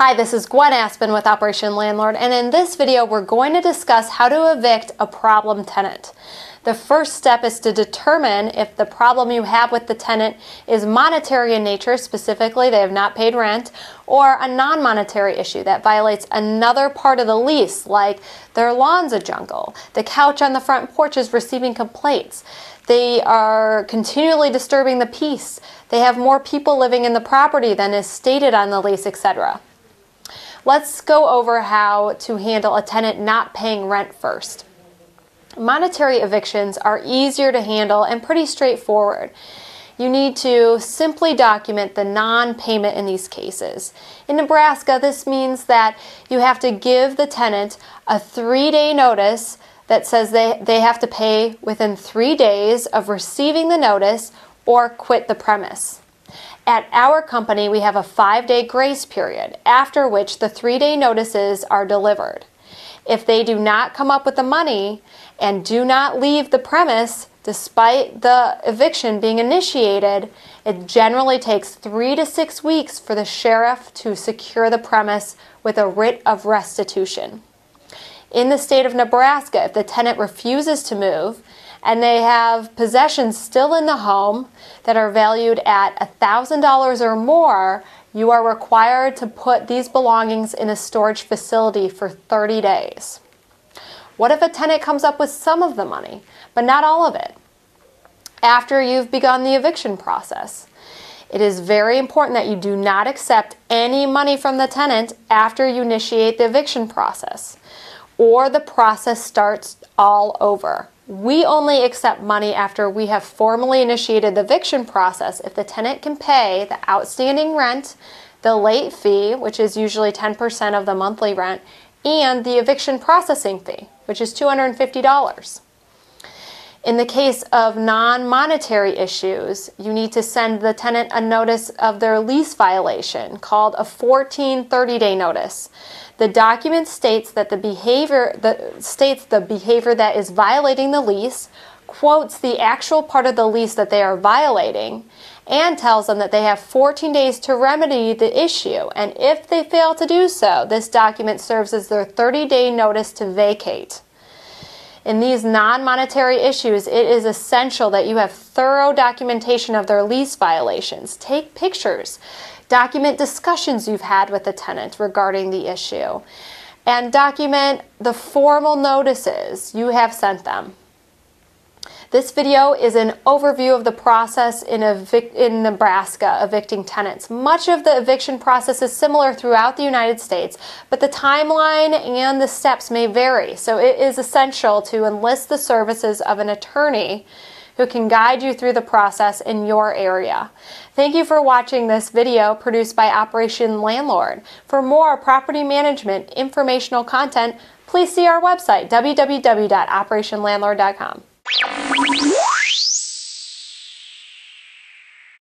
Hi, this is Gwen Aspen with Operation Landlord, and in this video we're going to discuss how to evict a problem tenant. The first step is to determine if the problem you have with the tenant is monetary in nature, specifically they have not paid rent, or a non-monetary issue that violates another part of the lease, like their lawn's a jungle, the couch on the front porch is receiving complaints, they are continually disturbing the peace, they have more people living in the property than is stated on the lease, etc. Let's go over how to handle a tenant not paying rent first. Monetary evictions are easier to handle and pretty straightforward. You need to simply document the non-payment in these cases. In Nebraska, this means that you have to give the tenant a 3-day notice that says they have to pay within 3 days of receiving the notice or quit the premise. At our company, we have a 5-day grace period, after which the 3-day notices are delivered. If they do not come up with the money and do not leave the premise, despite the eviction being initiated, it generally takes 3 to 6 weeks for the sheriff to secure the premise with a writ of restitution. In the state of Nebraska, if the tenant refuses to move and they have possessions still in the home that are valued at $1,000 or more, you are required to put these belongings in a storage facility for 30 days. What if a tenant comes up with some of the money, but not all of it, after you've begun the eviction process? It is very important that you do not accept any money from the tenant after you initiate the eviction process, or the process starts all over. We only accept money after we have formally initiated the eviction process if the tenant can pay the outstanding rent, the late fee, which is usually 10% of the monthly rent, and the eviction processing fee, which is $250. In the case of non-monetary issues, you need to send the tenant a notice of their lease violation called a 14 30-day notice. The document states that the behavior that is violating the lease, quotes the actual part of the lease that they are violating, and tells them that they have 14 days to remedy the issue. And if they fail to do so, this document serves as their 30-day notice to vacate. In these non-monetary issues, it is essential that you have thorough documentation of their lease violations. Take pictures. Document discussions you've had with the tenant regarding the issue. And document the formal notices you have sent them. This video is an overview of the process in Nebraska evicting tenants. Much of the eviction process is similar throughout the United States, but the timeline and the steps may vary. So it is essential to enlist the services of an attorney who can guide you through the process in your area. Thank you for watching this video produced by Operation Landlord. For more property management informational content, please see our website, www.operationlandlord.com.